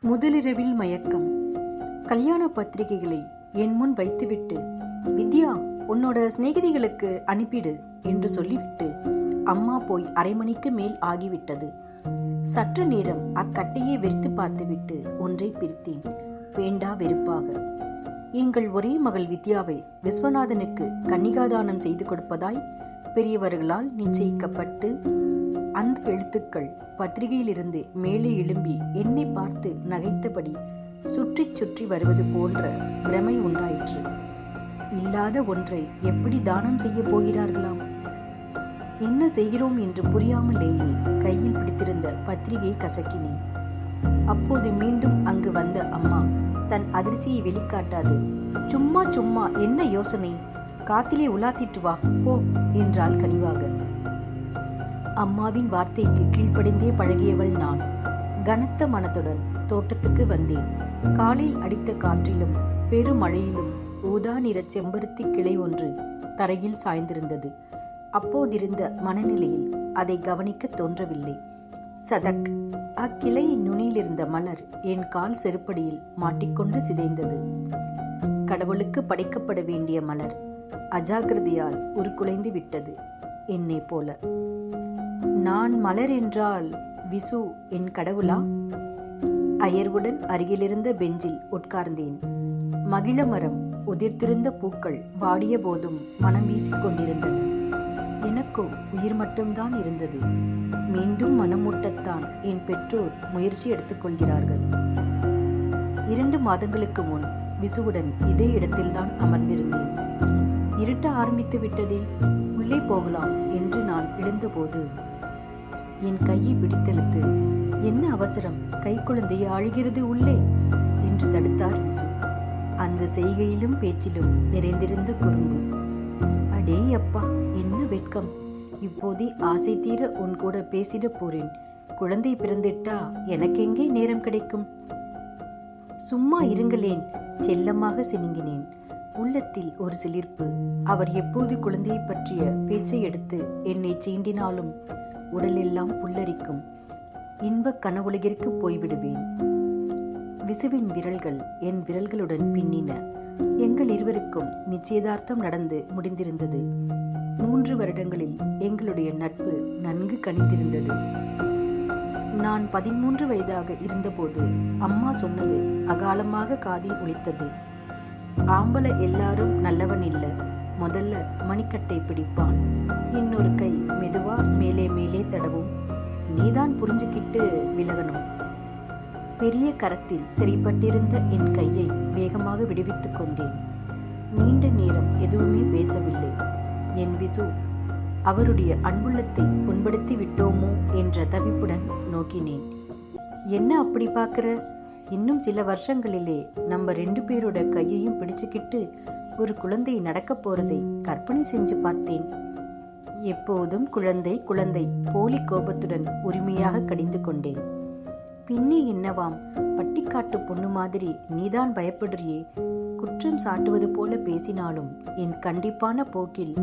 முதலிரவில் மயக்கம். கல்யாண பத்திரிகைகளை என் முன் வைத்துவிட்டு, வித்யா, உன்னோட சிநேகிதிகளுக்கு அனுப்பிடு என்று சொல்லிவிட்டு அம்மா போய் அரை மணிக்கு மேல் ஆகிவிட்டது. சற்று நேரம் அக்கட்டையை வெறித்து பார்த்துவிட்டு ஒன்றை பிரித்தேன், வேண்டா வெறுப்பாக. எங்கள் ஒரே மகள் வித்யாவை விஸ்வநாதனுக்கு கன்னிகாதானம் செய்து கொடுப்பதாய் பெரியவர்களால் நிச்சயிக்கப்பட்டு, அந்த எழுத்துக்கள் பத்திரிகையிலிருந்து மேலே எழும்பி என்னை பார்த்து நகைத்தபடி சுற்றி சுற்றி வருவது போன்ற பிரமை உண்டாயிற்று. இல்லாத ஒன்றை எப்படி தானம் செய்ய போகிறார்களாம்? என்ன செய்கிறோம் என்று புரியாமலேயே கையில் பிடித்திருந்த பத்திரிகையை கசக்கினேன். அப்போது மீண்டும் அங்கு வந்த அம்மா தன் அதிர்ச்சியை வெளிக்காட்டாது, சும்மா சும்மா என்ன யோசனை, காத்திலே உலாத்திட்டு வா போ என்றாள் கனிவாக. அம்மாவின் வார்த்தைக்கு கீழ்ப்படிந்தே பழகியவள் நான் கனத்த மனத்துடன் தோட்டத்துக்கு வந்தேன். காலில் அடித்த காற்றிலும் பெருமழையிலும் ஊதா நிற செம்பருத்தி கிளை ஒன்று தரையில் சாய்ந்திருந்தது. அப்போதிருந்த மனநிலையில் அதை கவனிக்க தோன்றவில்லை. சதக்! அக்கிளையின் நுனியிலிருந்த மலர் என் கால் செருப்படியில் மாட்டிக்கொண்டு சிதைந்தது. கடவுளுக்கு படைக்கப்பட வேண்டிய மலர் அஜாக்கிரதையால் உருக்குலைந்து விட்டது, என்னை போல. நான் மலர் என்றால் விசு என் கடவுளா? அயர்வுடன் அருகிலிருந்த பெஞ்சில் உட்கார்ந்தேன். மகிழ மரம் உதிர்த்திருந்த பூக்கள் வாடிய போதும் மனம் வீசிக்கொண்டிருந்தன. எனக்கோ உயிர் மட்டும்தான் இருந்தது. மீண்டும் மனமூட்டத்தான் என் பெற்றோர் முயற்சி எடுத்துக்கொள்கிறார்கள். 2 மாதங்களுக்கு முன் விசுவுடன் இதே இடத்தில்தான் அமர்ந்திருந்தேன். இருட்ட ஆரம்பித்து விட்டதே, உள்ளே போகலாம் என்று நான் எழுந்தபோது என் கையை பிடித்தெழுத்து, என்ன அவசரம், கை குழந்தையை அழுகிறது உள்ளே என்று தடுத்தார் விசு. அந்த செய்கையிலும் பேச்சிலும் நிறைந்திருந்த குறும்பு. அடே அப்பா, என்ன வெட்கம்! இப்போதே ஆசை தீர உன் கூட பேசிட போறேன். குழந்தை பிறந்துட்டா எனக்கெங்கே நேரம் கிடைக்கும்? சும்மா இருங்களேன், செல்லமாக சினுங்கினேன். உள்ளத்தில் ஒரு சிலிர்ப்பு. அவர் எப்போது குழந்தையை பற்றிய பேச்சை எடுத்து என்னை சீண்டினாலும் உடலெல்லாம் புல்லரிக்கும். இன்பக் கனவுலகிற்கு போய்விடுவேன். விசுவின் விரல்கள் என் விரல்களுடன் பின்னின. எங்கள் இருவருக்கும் நிச்சயதார்த்தம் நடந்து முடிந்திருந்தது. 3 வருடங்களில் எங்களுடைய நட்பு நன்கு கனிந்திருந்தது. நான் 13 வயதாக இருந்தபோது அம்மா சொன்னது அகாலமாக காதில் ஒலித்தது. ஆம்பள எல்லாரும் நல்லவன் இல்ல, முதல்ல மணிக்கட்டை பிடிப்பான், இன்னொரு கை மெதுவா மேலே மேலே தடவும், நீதான் புரிஞ்சுக்கிட்டு விலகணும். பெரிய கரத்தில் சரிப்பட்டிருந்த என் கையை வேகமாக விடுவித்துக் கொண்டேன். நீண்ட நேரம் எதுவுமே பேசவில்லை. என் விசு அவருடைய அன்புள்ளத்தை புண்படுத்தி விட்டோமோ என்ற தவிப்புடன் நோக்கினேன். என்ன அப்படி பார்க்குற? இன்னும் சில வருஷங்களிலே நம்ம 2 பேரோட கையையும் பிடிச்சுக்கிட்டு ஒரு குழந்தை நடக்க போறதை கற்பனை செஞ்சு பார்த்தேன். எப்போதும் குழந்தை குழந்தை போலி கோபத்துடன் உரிமையாக கடிந்து கொண்டேன். பின்னே என்னவாம், பட்டிக்காட்டு பொண்ணு மாதிரி நீதான் பயப்படுறியே, குற்றம் சாட்டுவது போல பேசினாலும் என் கண்டிப்பான போக்கில்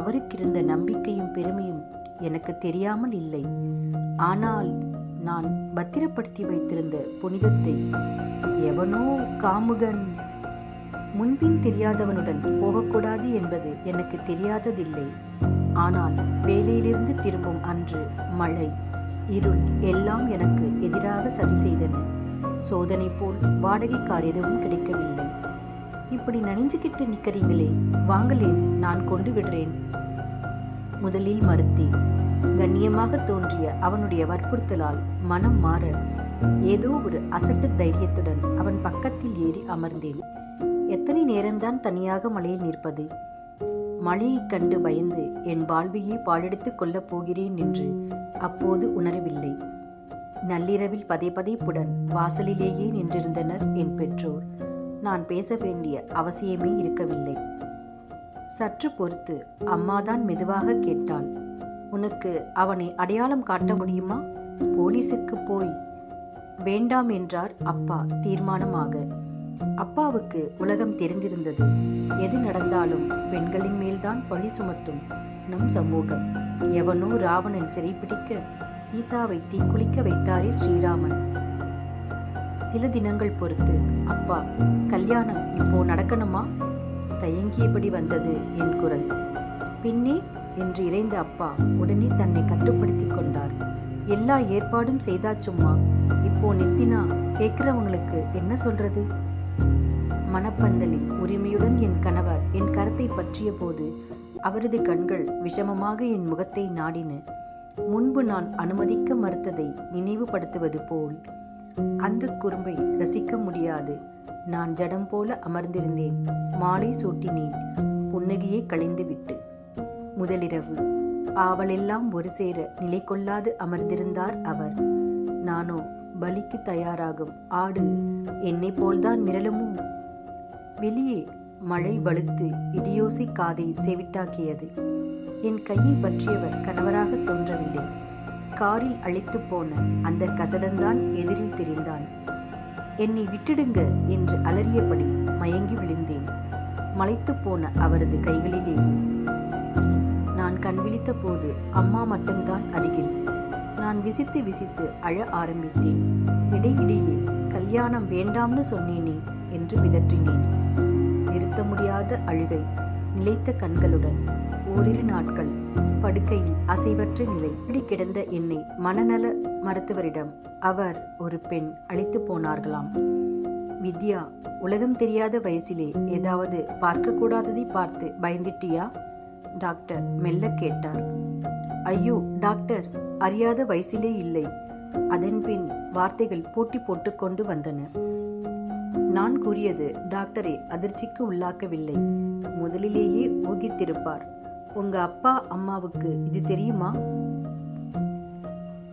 அவருக்கிருந்த நம்பிக்கையும் பெருமையும் எனக்கு தெரியாமல் இல்லை. ஆனால் நான் பத்திரப்படுத்தி வைத்திருந்த புனிதத்தை எவனோ காமுகன் முன்பின் தெரியாதவனுடன் போகக்கூடாது என்பது எனக்கு தெரியாததில்லை. ஆனால் வேலையிலிருந்து திரும்பும் அன்று மழை, இருள் எல்லாம் எனக்கு எதிராக சதி செய்தன. சோதனை போல் வாடகை கார் எதுவும் கிடைக்கவில்லை. இப்படி நனைஞ்சுக்கிட்டு நிற்கிறீங்களே, வாங்களேன், நான் கொண்டு விடுறேன். முதலில் மறுத்தேன். கண்ணியமாக தோன்றிய அவனுடைய வற்புறுத்தலால் மனம் மாற ஏதோ ஒரு அசட்டு தைரியத்துடன் அவன் பக்கத்தில் ஏறி அமர்ந்தேன். எத்தனை நேரம்தான் தனியாக மழையில் நிற்பது? மழையைக் கண்டு பயந்து என் வாழ்வையே பாழெடுத்துக் கொள்ளப் போகிறேன் என்று அப்போது உணரவில்லை. நள்ளிரவில் பதைப்புடன் வாசலிலேயே நின்றிருந்தனர் என் பெற்றோர். நான் பேச வேண்டிய அவசியமே இருக்கவில்லை. சற்று பொறுத்து அம்மாதான் மெதுவாக கேட்டாள், உனக்கு அவனை அடையாளம் காட்ட முடியுமா? போலீஸுக்கு போய். வேண்டாம் என்றார் அப்பா தீர்மானமாக. அப்பாவுக்கு உலகம் தெரிந்திருந்தது. எது நடந்தாலும் பெண்களின் மேல்தான் பழி சுமத்தும் நம் சமூகம். எவனோ ராவணன் சிறைப்பிடிக்க சீதாவை தீக்குளிக்க வைத்தாரே ஸ்ரீராமன். சில தினங்கள் பொறுத்து, அப்பா, கல்யாணம் இப்போ நடக்கணுமா? தயங்கியபடி வந்தது என் குரல். பின்னே என்று இறைந்த அப்பா உடனே தன்னை கட்டுப்படுத்தி கொண்டார். எல்லா ஏற்பாடும் செய்தாச்சும்மா, இப்போ நிறுத்தினா கேட்கிறவங்களுக்கு என்ன சொல்றது? மணப்பந்தலில் உரிமையுடன் என் கணவர் என் கரத்தை பற்றிய போது அவரது கண்கள் விஷமமாக என் முகத்தை நாடின. முன்பு நான் அனுமதிக்க மறுத்ததை நினைவுபடுத்துவது போல். அந்த குறும்பை ரசிக்க முடியாது. நான் ஜடம் போல அமர்ந்திருந்தேன். மாலை சூட்டினேன், புன்னகையை களைந்து விட்டு. முதலிரவு ஆவலெல்லாம் ஒரு சேர நிலை கொள்ளாது அமர்ந்திருந்தார் அவர். நானோ பலிக்கு தயாராகும் ஆடு. என்னை போல்தான் மிரளுமோ? வெளியே மழை வலுத்து இடியோசை காதை செவிட்டாக்கியது. என் கையை பற்றியவர் கணவராக தோன்றவில்லை. காரில் அழைத்து போன அந்த கசடன்தான் எதிரில் தெரிந்தான். என்னை விட்டுடுங்க என்று அலறியபடி மயங்கி விழுந்தேன். மலைத்து போன அவரது கைகளிலேயே. நான் கண் விழித்த போது அம்மா மட்டும்தான் அருகில். நான் விசித்து விசித்து அழ ஆரம்பித்தேன். இடையிடையே கல்யாணம் வேண்டாம்னு சொன்னேனே என்று பிதற்றினேன். நிறுத்த முடியாத அழுகை, நிலைத்த கண்களுடன் ஓரிரு நாட்கள் படுக்கையில் அசைவற்ற நிலை. இப்படி கிடந்த என்னை மனநல மருத்துவரிடம் அவர் ஒரு பெண் அழைத்து போனார்களாம். வித்யா, உலகம் தெரியாத வயசிலே ஏதாவது பார்க்கக்கூடாததை பார்த்து பயந்துட்டியா? டாக்டர் மெல்ல கேட்டார். ஐயோ டாக்டர், அறியாத வயசிலே இல்லை. அதன் பின் வார்த்தைகள் போட்டி போட்டுக்கொண்டு வந்தன. நான் கூறியது டாக்டரை அதிர்ச்சிக்கு உள்ளாக்கவில்லை. முதலிலேயே ஊகித்திருப்பார். உங்க அப்பா அம்மாவுக்கு இது தெரியுமா?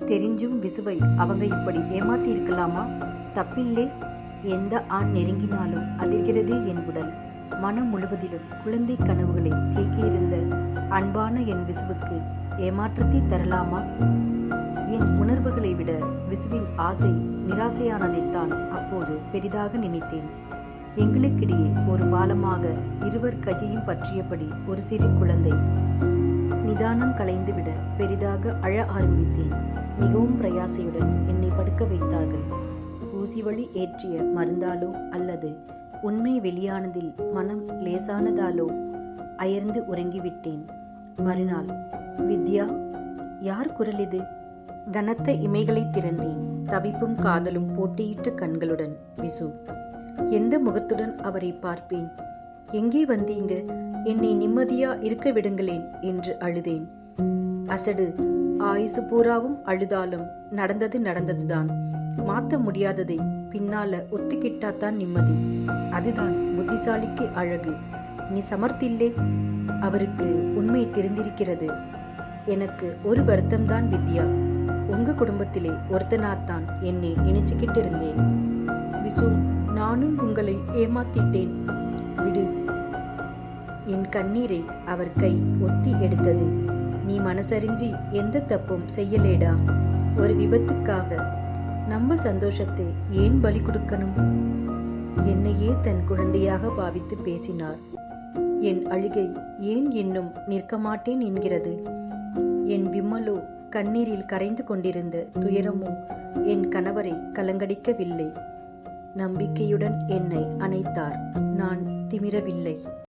தெரிஞ்சும் விசுவை அவங்க இப்படி ஏமாத்தி இருக்கலாமா? தப்பில்லே. எந்த ஆண் நெருங்கினாலும் அதிர்கிறது என் உடல். மனம் முழுவதிலும் குழந்தை கனவுகளை தேக்கியிருந்த அன்பான என் விசுவுக்கு ஏமாற்றத்தை தரலாமா? என் உணர்வுகளை விட விசுவின் ஆசை நிராசையானதைத்தான் அப்போது பெரிதாக நினைத்தேன். எங்களுக்கிடையே ஒரு பாலமாக இருவர் கையையும் பற்றியபடி ஒரு சிறு குழந்தை. நிதானம் கலைந்துவிட பெரிதாக அழ ஆரம்பித்தேன். மிகவும் பிரயாசையுடன் என்னை படுக்க வைத்தார்கள். ஊசி வழி ஏற்றிய மருந்தாலோ அல்லது உண்மை வெளியானதில் மனம் லேசானதாலோ அயர்ந்து உறங்கிவிட்டேன். மறுநாள், வித்யா, யார் குரல் இது? கனத்த இமைகளை திறந்தேன். தவிப்பும் காதலும் போட்டியிட்ட கண்களுடன் விசு. எந்த முகத்துடன் அவரை பார்ப்பேன்? எங்கே வந்தீங்க? என்னை நிம்மதியா இருக்க விடுங்களேன் என்று அழுதேன். அசடு. ஆயுசு பூராவும் அழுதாலும் நடந்தது நடந்ததுதான். மாத்த முடியாததை பின்னால ஒத்துக்கிட்டாதான் நிம்மதி. அதுதான் புத்திசாலிக்கு அழகு. நீ சமர்த்தில்லே. அவருக்கு உண்மை தெரிந்திருக்கிறது. எனக்கு ஒரு வருத்தம்தான் வித்யா. உங்க குடும்பத்திலே ஒருத்தனாத்தான் என்னை நினைச்சுக்கிட்டு இருந்தேன். விசு, நானும் உங்களை ஏமாத்திட்டேன். விடு. என் கண்ணீரை அவர் கை ஒத்தி எடுத்தது. நீ மனசறிஞ்சி எந்த தப்பும் செய்யலேடா. ஒரு விபத்துக்காக நம்ம சந்தோஷத்தை ஏன் பலி கொடுக்கணும்? என்னையே தன் குழந்தையாக பாவித்து பேசினார். என் அழுகை ஏன் இன்னும் நிற்க மாட்டேன் என்கிறது? என் விம்மலோ கண்ணீரில் கரைந்து கொண்டிருந்த துயரமோ என் கணவரை கலங்கடிக்கவில்லை. நம்பிக்கையுடன் என்னை அணைத்தார். நான் திமிரவில்லை.